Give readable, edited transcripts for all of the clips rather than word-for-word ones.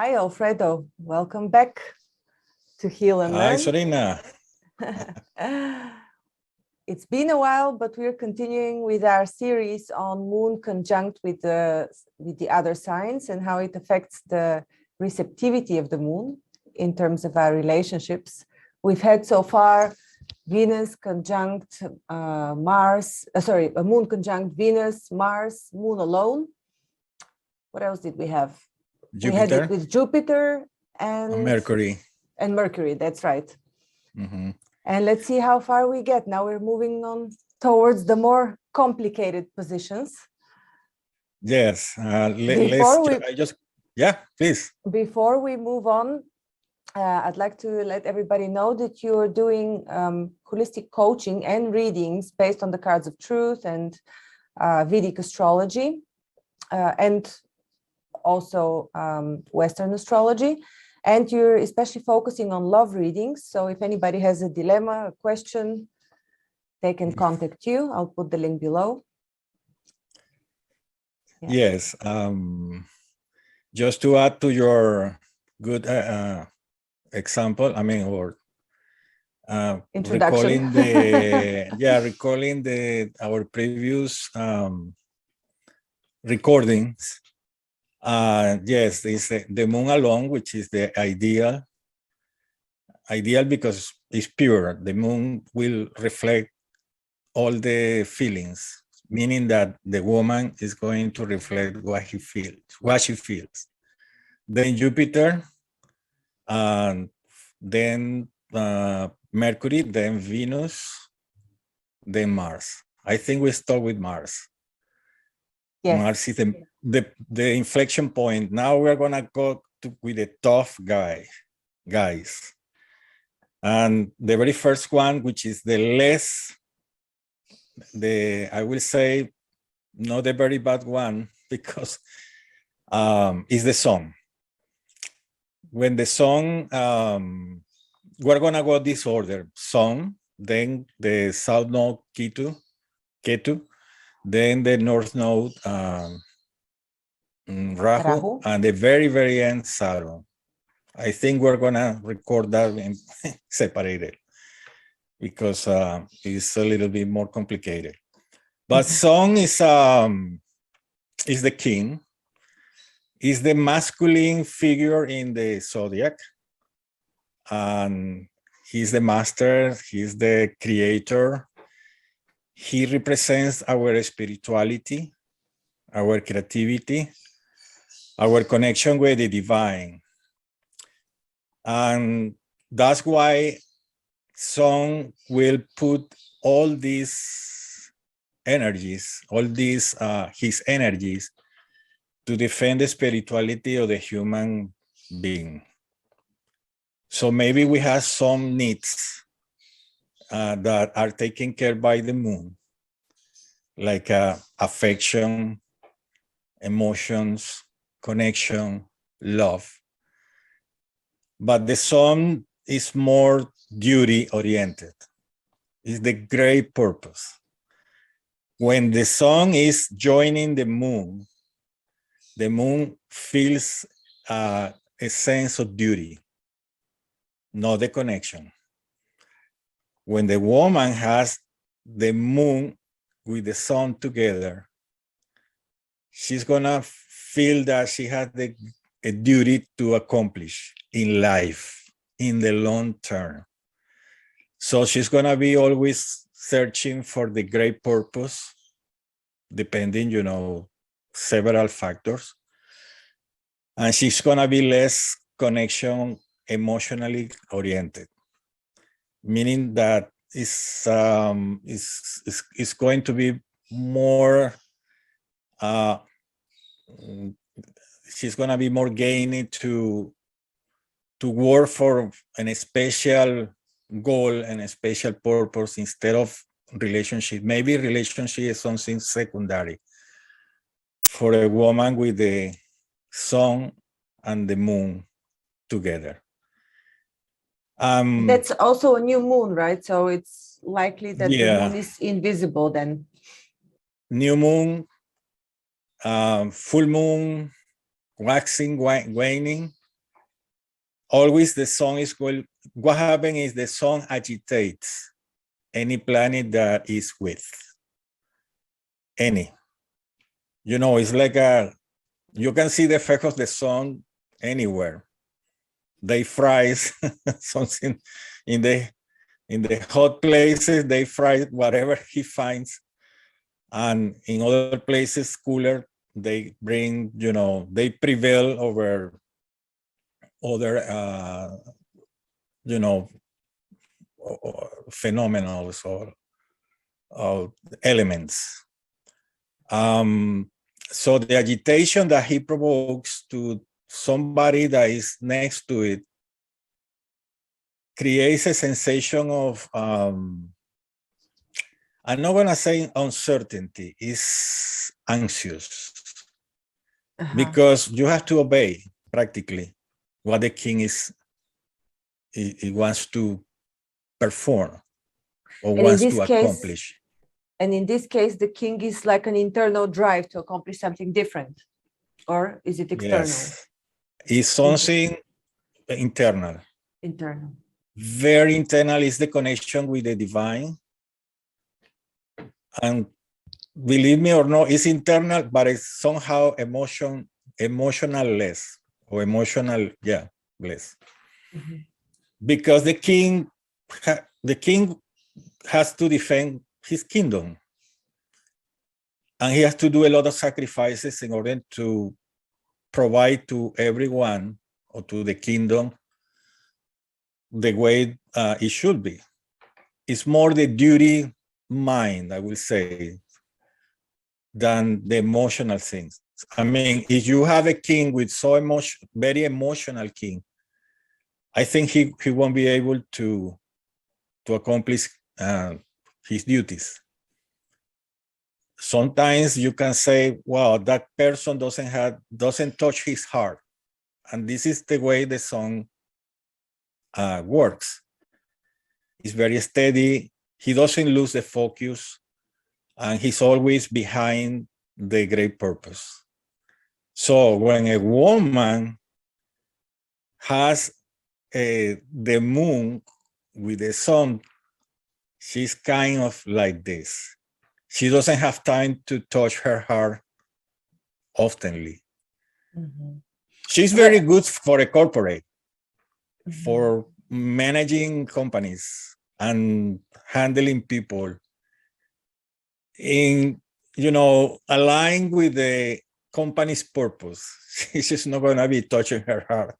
Hi, Alfredo. Welcome back to Heal and Hi, Learn. Sorina. It's been a while, but we're continuing with our series on Moon conjunct with the other signs and how it affects the receptivity of the Moon in terms of our relationships. We've had so far Venus conjunct Mars, a Moon conjunct Venus, Mars, Moon alone. What else did we have? Jupiter. We had it with Jupiter and Mercury. And Mercury, that's right. Mm-hmm. And let's see how far we get. Now we're moving on towards the more complicated positions. Yes. Please. Before we move on, I'd like to let everybody know that you're doing holistic coaching and readings based on the cards of truth and Vedic astrology, and also Western astrology. And you're especially focusing on love readings. So if anybody has a dilemma, a question, they can contact you. I'll put the link below. Yeah. Yes. Just to add to your good example, introduction. recalling our previous recordings. Yes, it's the Moon alone, which is the ideal because it's pure. The Moon will reflect all the feelings, meaning that the woman is going to reflect what she feels. Then Jupiter, and then Mercury, then Venus, then Mars. I think we start with Mars. Yes. Mars is the inflection point. Now we're gonna go with the tough guys. And the very first one, which is I will say, not the very bad one, because is the Sun. When the Sun, we're gonna go this order: Sun, then the South Node Ketu, then the North Node Rahu, and the very, very end Saturn. I think we're gonna record that and separated because it's a little bit more complicated. But Sun is the king, is the masculine figure in the zodiac, and he's the master, he's the creator. He represents our spirituality, our creativity, our connection with the divine. And that's why Sun will put all these energies, his energies, to defend the spirituality of the human being. So maybe we have some needs that are taken care by the Moon, like affection, emotions, connection, love. But the Sun is more duty-oriented. It's the great purpose. When the Sun is joining the Moon feels a sense of duty, not the connection. When the woman has the Moon with the Sun together, she's gonna feel that she has a duty to accomplish in life, in the long term. So she's gonna be always searching for the great purpose, depending, several factors. And she's gonna be less connection, emotionally oriented, meaning that it's going to be more, she's gonna be more gaining to work for a special goal and a special purpose instead of relationship. Maybe relationship is something secondary for a woman with the Sun and the Moon together. That's also a new moon, right? So it's likely that the moon is invisible then. New moon, full moon, waxing, waning, always the sun is going, what happens is the sun agitates any planet that is with any. It's like you can see the effect of the sun anywhere. They fries something in the hot places, they fry whatever he finds. And in other places, cooler, they bring, they prevail over other, phenomena or elements. So the agitation that he provokes to somebody that is next to it creates a sensation of, I'm not going to say uncertainty, it's anxious. Because you have to obey practically what the king he wants to perform or wants to accomplish. And in this case, the king is like an internal drive to accomplish something different, or is it external? Yes, it's something internal. Internal. Very internal is the connection with the divine. And believe me or not, it's internal, but it's somehow emotionless or emotional, less. Mm-hmm. Because the king has to defend his kingdom. And he has to do a lot of sacrifices in order to provide to everyone or to the kingdom the way it should be. It's more the duty mind, I will say, than the emotional things. I mean, if you have a king with very emotional king, I think he won't be able to accomplish his duties. Sometimes you can say, wow, that person doesn't touch his heart. And this is the way the song works. It's very steady. He doesn't lose the focus. And he's always behind the great purpose. So when a woman has the moon with the sun, she's kind of like this. She doesn't have time to touch her heart oftenly. Mm-hmm. She's very good for a corporate, for managing companies and handling people. In, align with the company's purpose. She's just not going to be touching her heart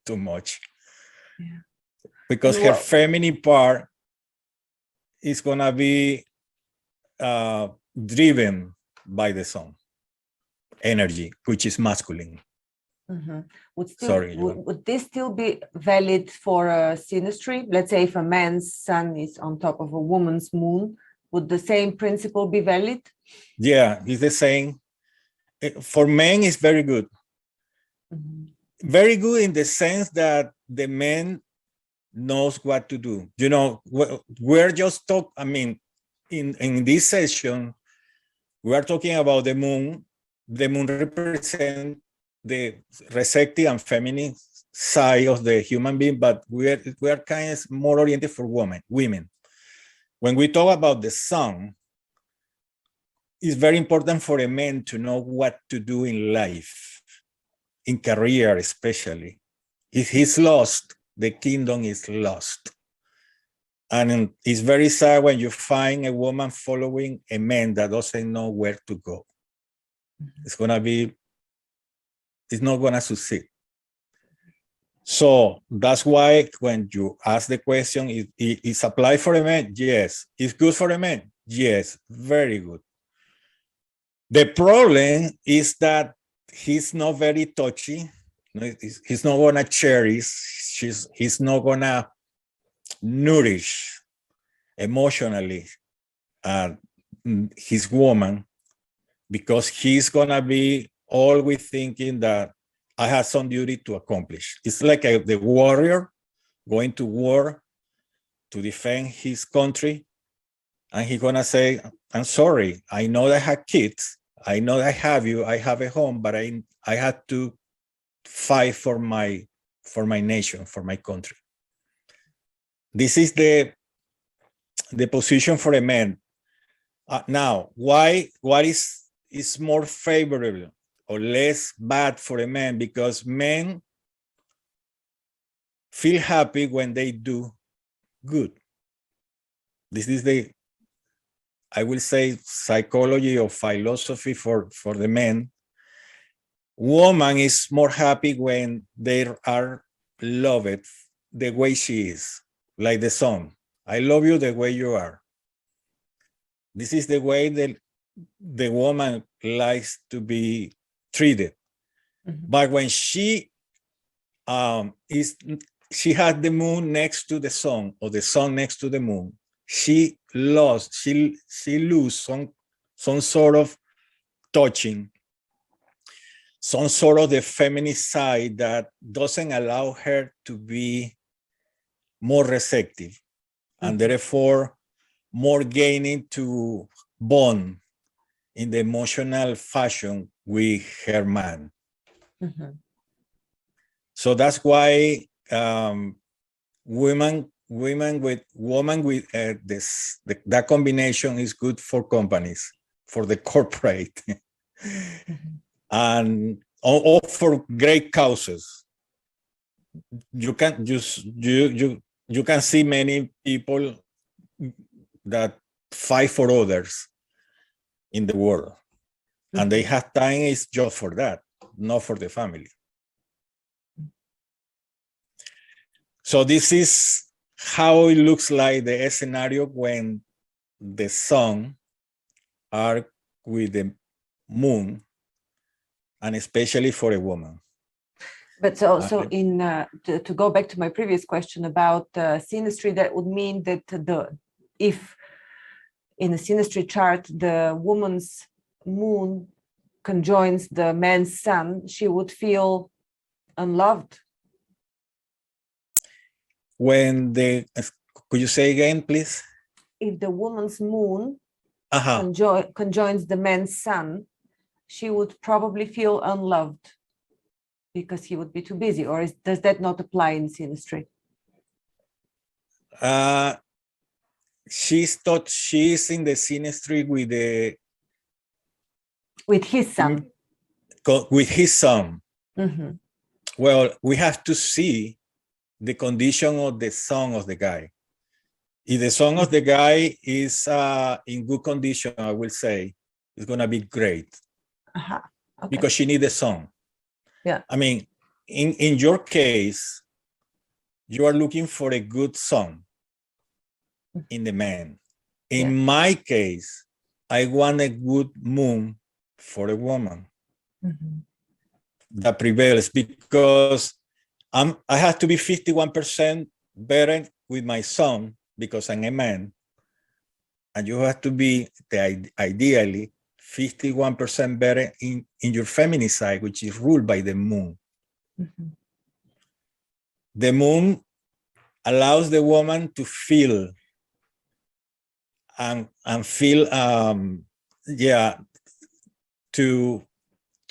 too much. Yeah. Because her feminine part is going to be driven by the sun energy, which is masculine. Mm-hmm. Would this still be valid for a synastry? Let's say if a man's sun is on top of a woman's moon, would the same principle be valid? Yeah, it's the same. For men, it's very good. Mm-hmm. Very good in the sense that the man knows what to do. We're just in this session, we are talking about the moon. The moon represents the receptive and feminine side of the human being, but we are kind of more oriented for women. When we talk about the sun, it's very important for a man to know what to do in life, in career especially. If he's lost, the kingdom is lost. And it's very sad when you find a woman following a man that doesn't know where to go. It's not going to succeed. So that's why when you ask the question, is applied for a man? Yes. Is good for a man? Yes, very good. The problem is that he's not very touchy. He's not going to cherish. He's not going to nourish emotionally his woman, because he's going to be always thinking that I have some duty to accomplish. It's like the warrior going to war to defend his country. And he's going to say, I'm sorry, I know that I have kids. I know that I have you. I have a home, but I had to fight for my for my nation, for my country. This is the position for a man. Now, what is more favorable or less bad for a man? Because men feel happy when they do good. This is the, I will say, psychology or philosophy for the men. Woman is more happy when they are loved the way she is, like the song. I love you the way you are. This is the way that the woman likes to be treated. Mm-hmm. But when she has the moon next to the sun, or the sun next to the moon, she lose some sort of touching, some sort of the feminine side that doesn't allow her to be more receptive, mm-hmm. and therefore more gaining to bond in the emotional fashion with her man. Mm-hmm. So that's why woman with that combination is good for companies, for the corporate, mm-hmm. and or for great causes. You can see many people that fight for others in the world, mm-hmm. and they have time is just for that, not for the family. So this is how it looks like the scenario when the sun are with the moon, and especially for a woman. But so to go back to my previous question about synastry, that would mean that if in a synastry chart the woman's moon conjoins the man's sun, she would feel unloved. Could you say again, please? If the woman's moon conjoins the man's sun, she would probably feel unloved because he would be too busy. Or does that not apply in synastry? She's thought she's in the synastry with his son. With his son. Mm-hmm. Well, we have to see the condition of the son of the guy. If the son of the guy is in good condition, I will say it's gonna be great. Uh-huh. Okay. Because she needs the son. Yeah. I mean, in your case, you are looking for a good son in the man. In my case, I want a good moon for a woman, mm-hmm. that prevails, because I have to be 51% better with my son because I'm a man, and you have to be ideally 51% better in your feminine side, which is ruled by the moon. Mm-hmm. The moon allows the woman to feel and feel, to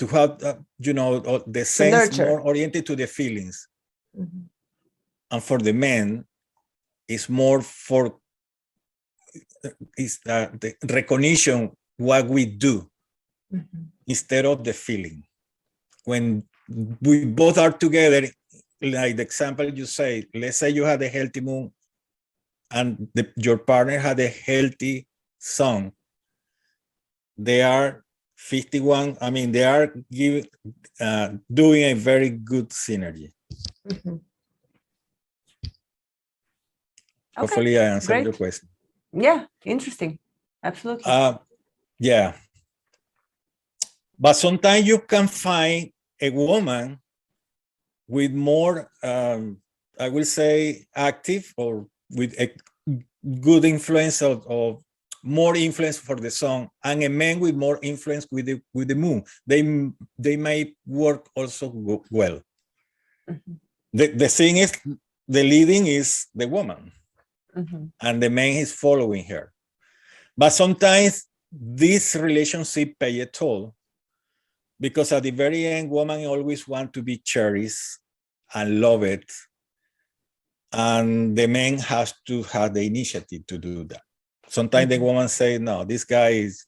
have, the sense more oriented to the feelings. Mm-hmm. And for the men, it's more for the recognition what we do, mm-hmm. instead of the feeling. When we both are together, like the example you say, let's say you had a healthy moon and your partner had a healthy sun, they are 51. I mean, they are doing a very good synergy. Mm-hmm. Hopefully, I answered your question. Yeah, interesting. Absolutely. Yeah. But sometimes you can find a woman with more, I will say, active or with a good influence of more influence for the sun, and a man with more influence with the moon. They may work also well. Mm-hmm. The thing is, the leading is the woman, mm-hmm. and the man is following her. But sometimes this relationship pay a toll, because at the very end, woman always want to be cherished and love it. And the man has to have the initiative to do that. Sometimes the woman say, no, this guy is,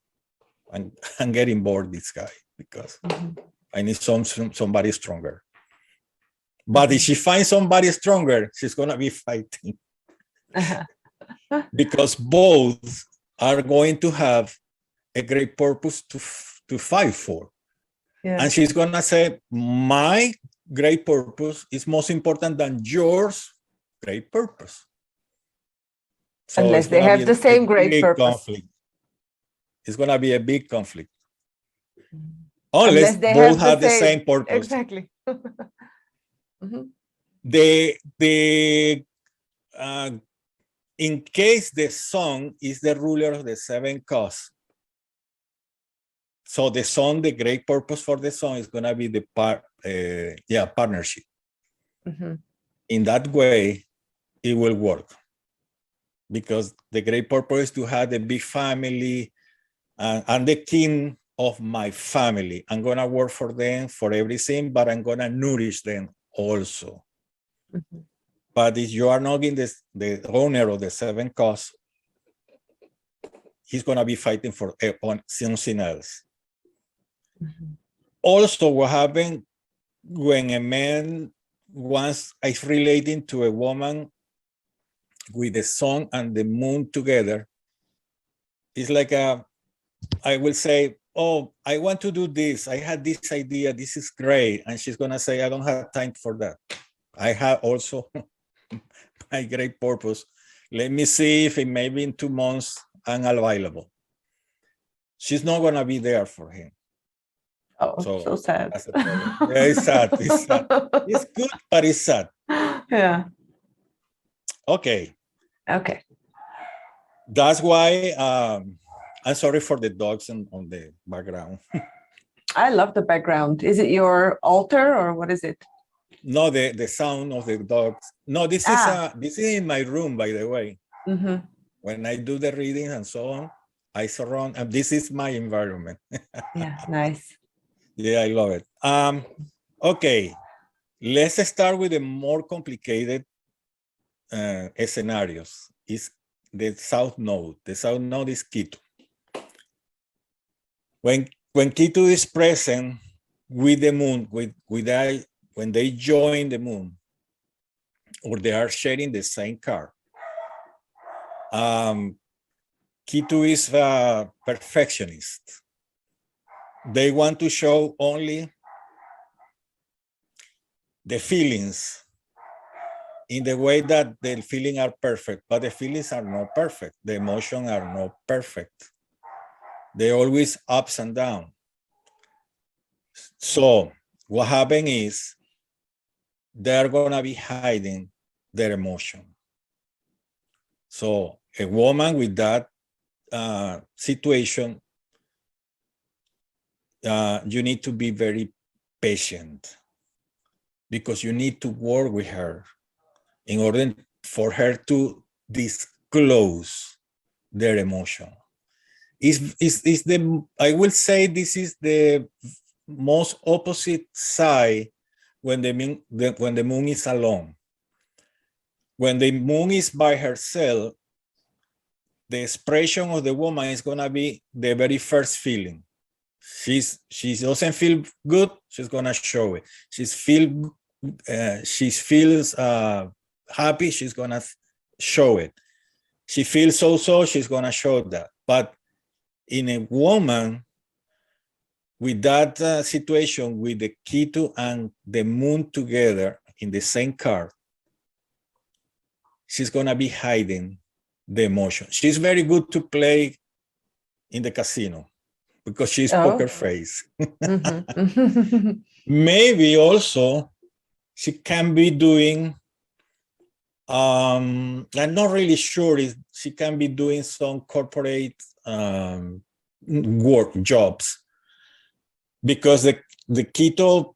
I'm getting bored, this guy, because I need somebody stronger. But if she finds somebody stronger, she's going to be fighting. Because both are going to have a great purpose to fight for. Yeah. And she's going to say, my great purpose is most important than yours great purpose. So unless they have the same great purpose. Conflict. It's going to be a big conflict. Unless they both have the same purpose. Exactly. In case the sun is the ruler of the seven cause, so the sun, the great purpose for the sun is going to be the partnership. In that way, it will work, because the great purpose is to have the big family, and the king of my family. I'm going to work for them for everything, but I'm going to nourish them also. But if you are not in the owner of the seven cause, he's going to be fighting for something else. Also, what happens when a man is relating to a woman with the sun and the moon together, it's like I will say, oh, I want to do this. I had this idea. This is great. And she's going to say, I don't have time for that. I have also my great purpose. Let me see if maybe in 2 months I'm available. She's not going to be there for him. Oh, so sad. Yeah, it's sad. It's sad. It's good, but it's sad. Yeah. Okay. That's why I'm sorry for the dogs on the background. I love the background. Is it your altar or what is it? No, the sound of the dogs. No, this is in my room, by the way. When I do the readings and so on, I surround, and this is my environment. Yeah, nice. Yeah, I love it. Okay, let's start with the more complicated scenarios. Is the south node. The south node is Ketu. When Ketu is present with the moon, when they join the moon, or they are sharing the same card, Ketu is a perfectionist. They want to show only the feelings in the way that the feelings are perfect, but the feelings are not perfect. The emotions are not perfect. They're always ups and downs. So what happens is they're going to be hiding their emotion. So a woman with that situation, you need to be very patient, because you need to work with her in order for her to disclose their emotion. I will say this is the most opposite side when the moon is alone. When the moon is by herself, the expression of the woman is going to be the very first feeling. She doesn't feel good, she's going to show it. She feels happy, she's going to show it. She feels so, she's going to show that. But in a woman, with that situation, with the Ketu and the moon together in the same card, she's going to be hiding the emotion. She's very good to play in the casino because she's poker face. Maybe also she can be doing, I'm not really sure if she can be doing some corporate work jobs, because the Ketu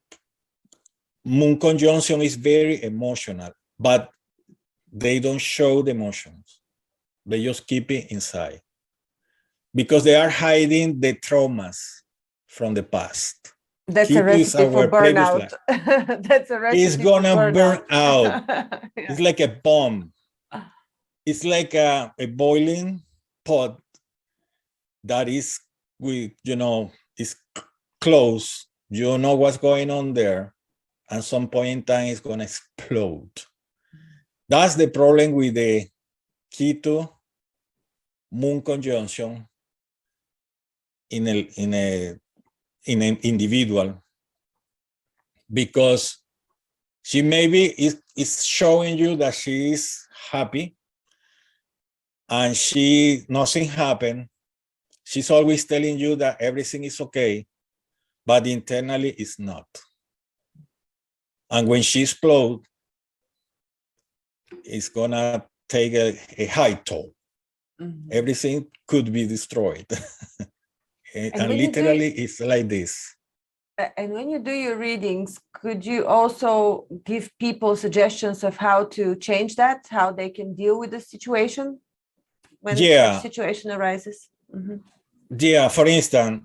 moon conjunction is very emotional, but they don't show the emotions. They just keep it inside because they are hiding the traumas from the past. That's a Ketu is recipe for our previous burnout. life. That's a recipe It's for gonna burn burnout. out. Yeah. It's like a bomb. It's like a boiling pot that is is close. You don't know what's going on there. At some point in time, it's gonna explode. That's the problem with the Ketu Moon conjunction in an individual, because she maybe is showing you that she is happy and nothing happened. She's always telling you that everything is okay, but internally it's not. And when she explodes, it's gonna take a high toll. Mm-hmm. Everything could be destroyed. and literally it's like this. And when you do your readings, could you also give people suggestions of how to change that, how they can deal with the situation when such situation arises? Mm-hmm. Yeah, for instance,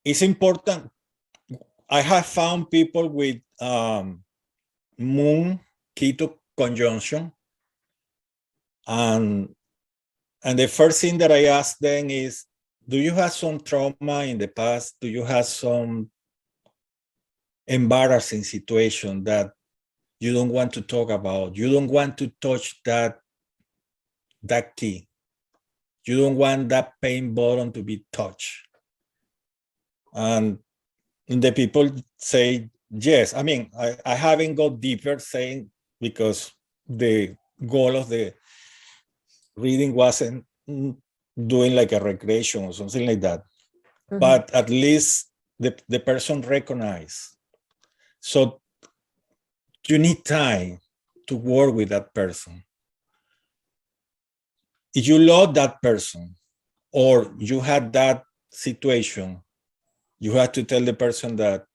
it's important. I have found people with Moon Ketu conjunction, and the first thing that I ask them is, do you have some trauma in the past? Do you have some embarrassing situation that you don't want to talk about? You don't want to touch that key. You don't want that pain button to be touched. And the people say yes. I mean, I haven't got deeper saying, because the goal of the reading wasn't doing like a regression or something like that. Mm-hmm. But at least the person recognized. So you need time to work with that person. If you love that person or you had that situation, you have to tell the person that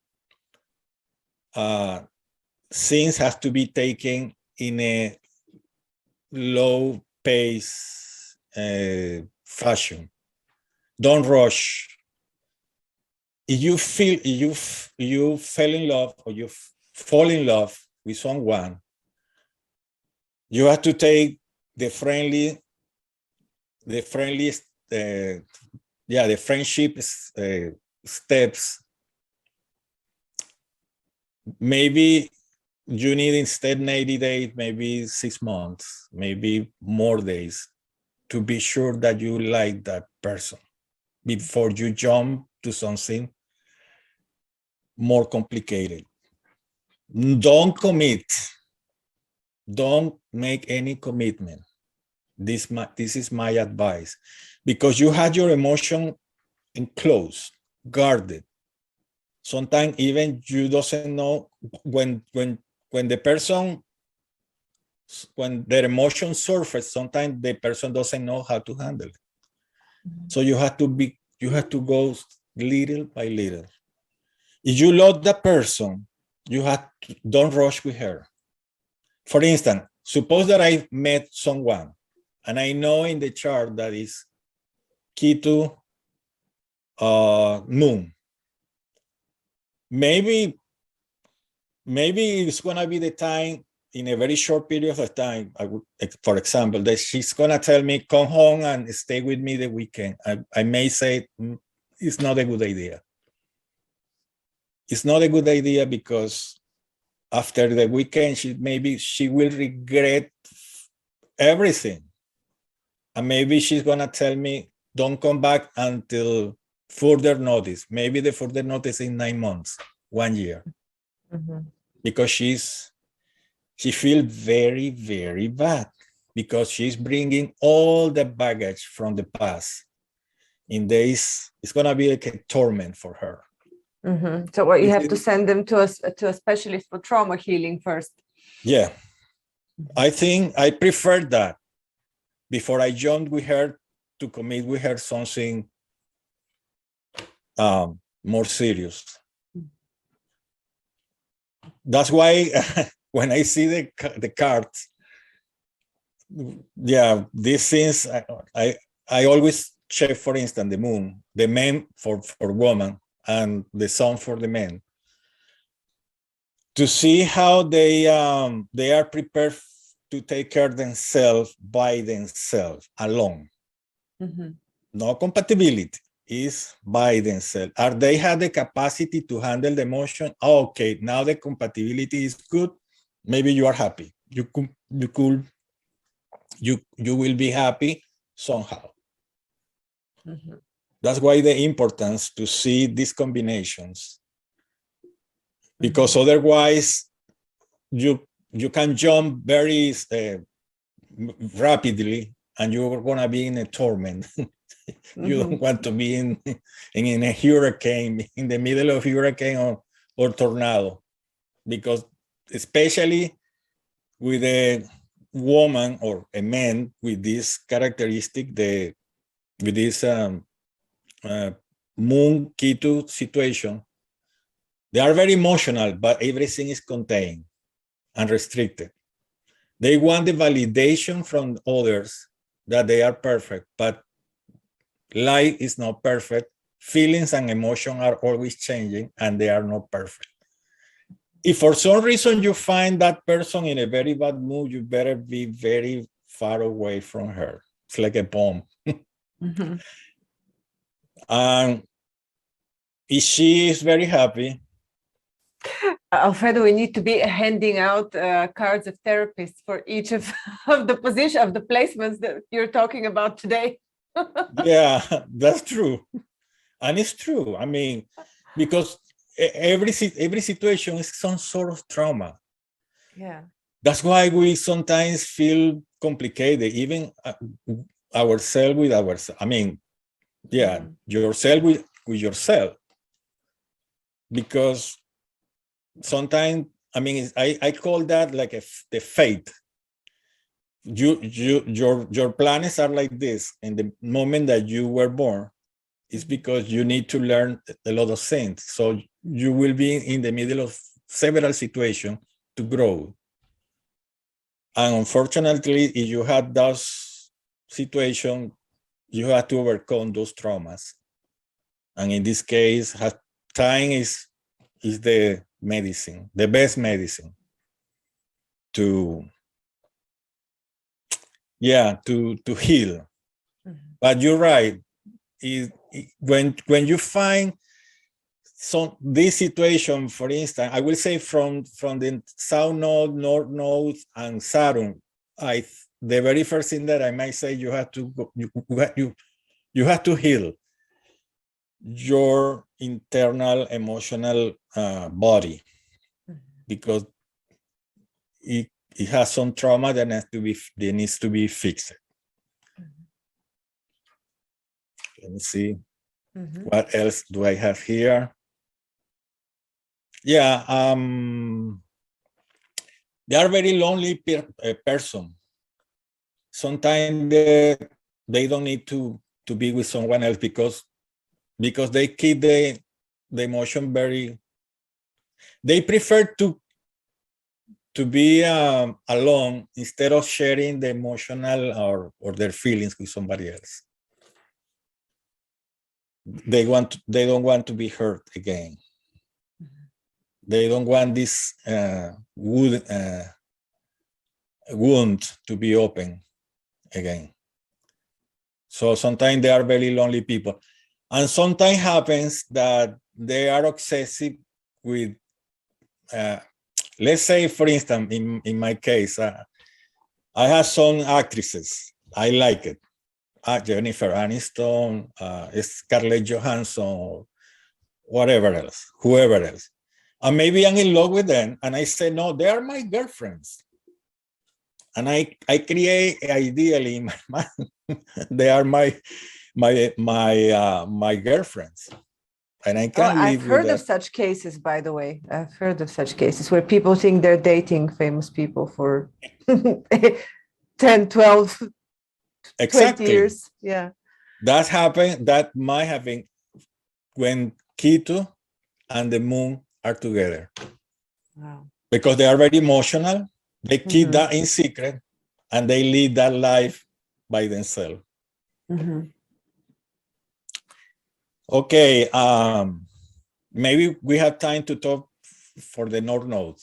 things have to be taken in a low pace fashion. Don't rush. If you fell in love or you fall in love with someone, you have to take the friendship steps. Maybe you need, instead 90 days, maybe 6 months, maybe more days, to be sure that you like that person before you jump to something more complicated. Don't commit. Don't make any commitment. This is my advice, because you had your emotion enclosed, guarded. Sometimes even you doesn't know when their emotions surface, sometimes the person doesn't know how to handle it. Mm-hmm. So you have to go little by little. If you love the person, don't rush with her. For instance, suppose that I met someone and I know in the chart that is Ketu Moon. Maybe it's gonna be the time, in a very short period of time, for example, that she's gonna tell me, come home and stay with me the weekend. I may say it's not a good idea. It's not a good idea because after the weekend, she will regret everything. And maybe she's gonna tell me, don't come back until further notice. Maybe the further notice in 9 months, 1 year. Mm-hmm. Because she feels very, very bad, because she's bringing all the baggage from the past. In days, it's gonna be like a torment for her. Mm-hmm. So what you have to send them to a specialist for trauma healing first. Yeah, I think I prefer that before I jump with her to commit with her something more serious. That's why when I see the cards, these things, I always check, for instance, the moon, the men for woman, and the sun for the men, to see how they are prepared to take care of themselves by themselves alone. No compatibility, is by themselves. Are they have the capacity to handle the emotion? Oh, okay, now the compatibility is good. Maybe you are happy. You will be happy somehow. That's why the importance to see these combinations, because otherwise you can jump very rapidly and you're gonna be in a torment. You don't want to be in a hurricane, in the middle of hurricane or tornado, because especially with a woman or a man with this characteristic, with this moon Ketu situation, they are very emotional, but everything is contained and restricted. They want the validation from others that they are perfect, but life is not perfect. Feelings and emotions are always changing, and they are not perfect. If for some reason you find that person in a very bad mood, you better be very far away from her. It's like a bomb. And if she is very happy, Alfredo, we need to be handing out cards of therapists for each of the position of the placements that you're talking about today. yeah, that's true. And it's true. I mean, because every situation is some sort of trauma. Yeah. That's why we sometimes feel complicated, even ourselves with ourselves. I mean, yeah, yourself with yourself. Because sometimes, I mean, I call that like the fate. Your plans are like this. In the moment that you were born, it's because you need to learn a lot of things. So you will be in the middle of several situations to grow. And unfortunately, if you had those situations, you have to overcome those traumas. And in this case, time is the medicine, the best medicine to heal. But you're right. When you find this situation, for instance, I will say from the South Node, North Node, and Saturn, the very first thing that I might say, you have to go, you have to heal your internal emotional body, because it has some trauma that needs to be fixed. Let me see. What else do I have here? Yeah, they are very lonely person. Sometimes they don't need to be with someone else because they keep the emotion very. They prefer to be alone instead of sharing the emotional or their feelings with somebody else. They don't want to be hurt again. They don't want this wound to be open again. So sometimes they are very lonely people. And sometimes happens that they are obsessive with, let's say, for instance, in my case, I have some actresses. I like it. Jennifer Aniston, Scarlett Johansson, whatever else, whoever else. And maybe I'm in love with them, and I say, no, they are my girlfriends. And I create ideally in my mind, they are my girlfriends. And I can't live I've heard with of such cases, by the way. I've heard of such cases where people think they're dating famous people for 10, 12, exactly. 20 years. Yeah. That happened. That might happen when Ketu and the moon are together. Wow. Because they are very emotional. They keep that in secret, and they live that life by themselves. Okay, maybe we have time to talk for the North Node.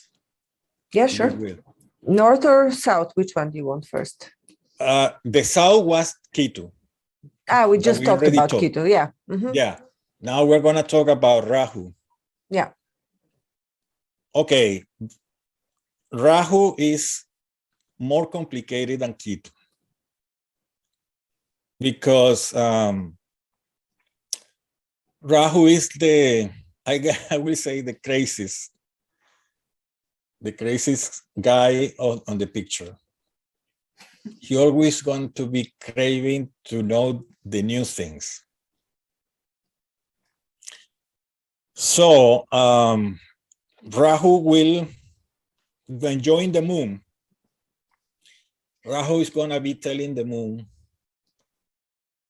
Yeah, if you sure. will. North or south? Which one do you want first? The South was Ketu. We that just we talked already about talked. Ketu. Yeah. Mhm. Yeah. Now we're going to talk about Rahu. Yeah. Okay. Rahu is more complicated than Ketu because Rahu is I will say the craziest guy on the picture. He always going to be craving to know the new things. So Rahu will, when join the moon, Rahu is going to be telling the moon,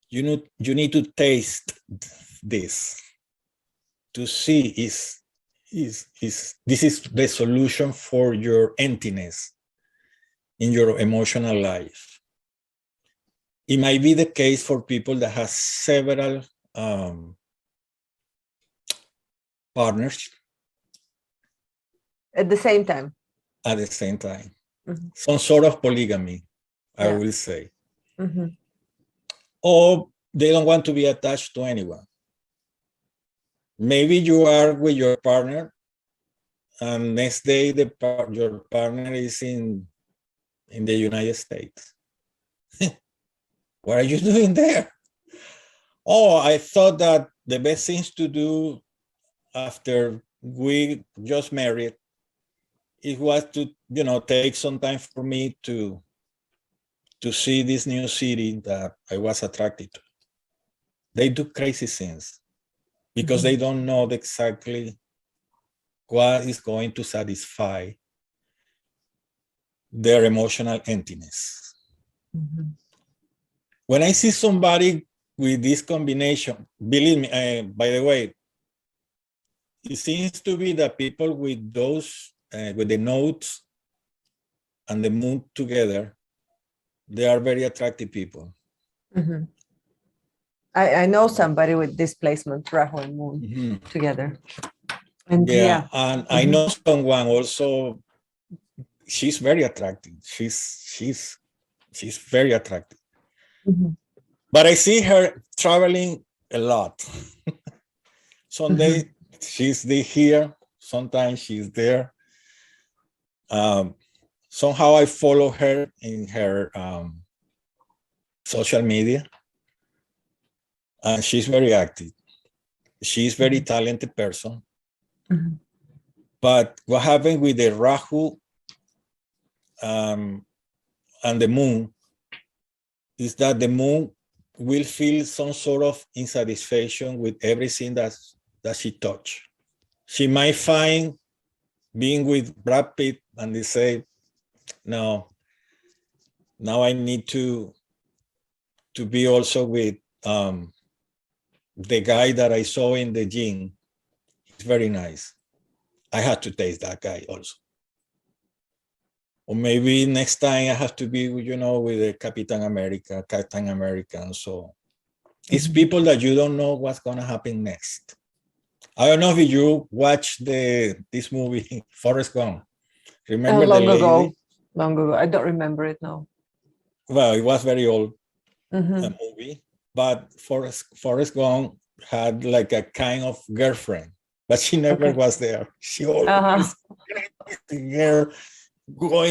you need to taste this to see is this is the solution for your emptiness in your emotional life. It might be the case for people that have several partners At the same time. at the same time. Mm-hmm. Some sort of polygamy, I Yeah. will say. Mm-hmm. Or they don't want to be attached to anyone. Maybe you are with your partner and next day your partner is in the United States. What are you doing there? Oh, I thought that the best things to do after we just married, it was to, take some time for me to see this new city that I was attracted to. They do crazy things because they don't know exactly what is going to satisfy their emotional emptiness. Mm-hmm. When I see somebody with this combination, believe me, by the way, it seems to be that people with those, with the nodes and the moon together, they are very attractive people. Mm-hmm. I know somebody with displacement, Rahu and moon together. And yeah. And I know someone also, she's very attractive. She's very attractive. But I see her traveling a lot. Someday she's here, sometimes she's there. Somehow I follow her in her social media, and she's very active. She's very talented person. But what happened with the Rahu and the moon is that the moon will feel some sort of insatisfaction with everything that she touch. She might find being with Brad Pitt and they say, no, now I need to be also with the guy that I saw in the gym. He's very nice. I had to taste that guy also. Or maybe next time I have to be, with the Captain America. And so it's people that you don't know what's going to happen next. I don't know if you watched this movie, Forrest Gump. Remember long the lady? Long ago. I don't remember it now. Well, it was very old movie, but Forrest Gump had like a kind of girlfriend, but she never was there. She always the girl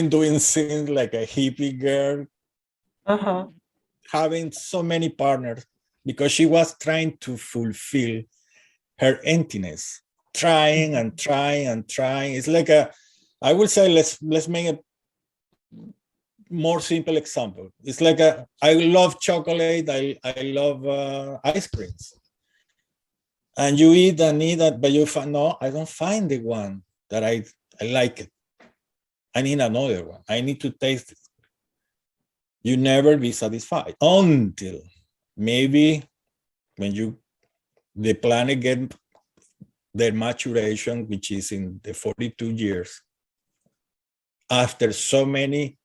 doing things like a hippie girl, having so many partners because she was trying to fulfill her emptiness, trying and trying and trying. It's like I would say, let's make a more simple example. It's like I love chocolate, I love ice creams. And you eat and eat that, but you find, no, I don't find the one that I like it. I need another one. I need to taste it. You never be satisfied until maybe when the planet get their maturation, which is in the 42 years, after so many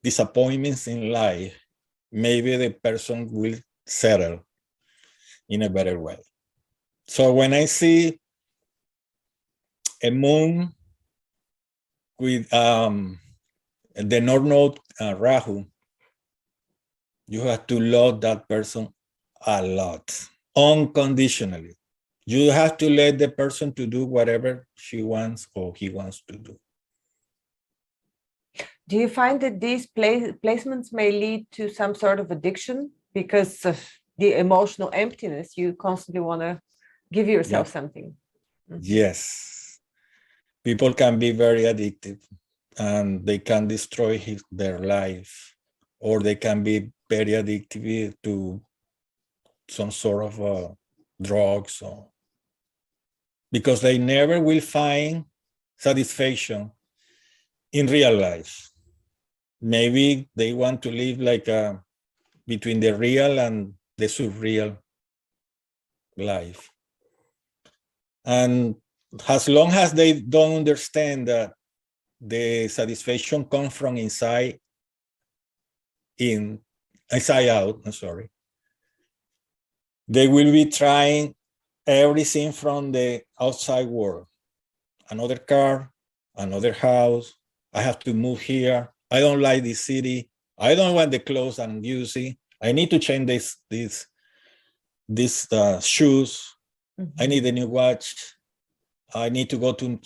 disappointments in life, maybe the person will settle in a better way. So when I see a moon with the North Node Rahu, you have to love that person a lot, unconditionally. You have to let the person to do whatever she wants or he wants to do. Do you find that these placements may lead to some sort of addiction because of the emotional emptiness? You constantly want to give yourself something. Mm-hmm. Yes. People can be very addictive and they can destroy their life, or they can be very addictive to some sort of drugs, or because they never will find satisfaction in real life. Maybe they want to live like between the real and the surreal life. And as long as they don't understand that the satisfaction comes from inside out, I'm sorry, they will be trying everything from the outside world. Another car, another house, I have to move here. I don't like this city. I don't want the clothes I'm using. I need to change these shoes. Mm-hmm. I need a new watch. I need to go to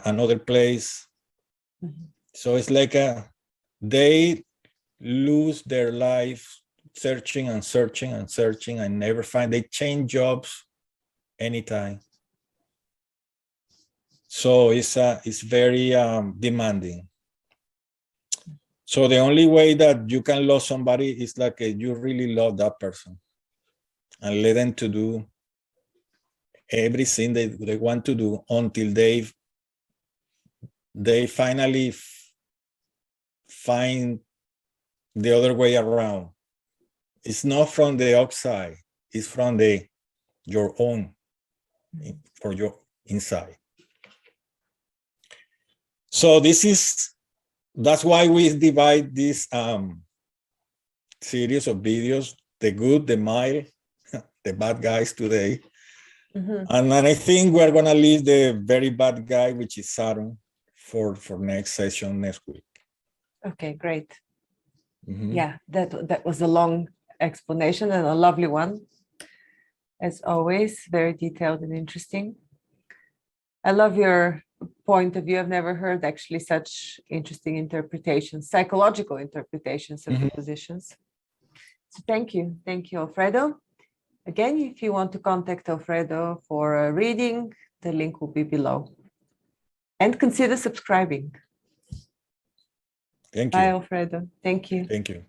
another place. Mm-hmm. So it's like they lose their life searching and searching and searching and never find. They change jobs anytime. So it's very demanding. So the only way that you can love somebody is like you really love that person and let them to do everything they want to do until they finally find the other way around. It's not from the outside, it's from your own, for your inside. So that's why we divide this series of videos, the good, the mild, the bad guys today. Mm-hmm. And I think we're gonna leave the very bad guy, which is Saturn, for next session next week. Okay, great. Mm-hmm. Yeah, that was a long explanation and a lovely one. As always, very detailed and interesting. I love your point of view. I've never heard actually such interesting interpretations, psychological interpretations of the positions. So thank you, Alfredo. Again, if you want to contact Alfredo for a reading, the link will be below. And consider subscribing. Thank you. Bye, Alfredo. Thank you. Thank you.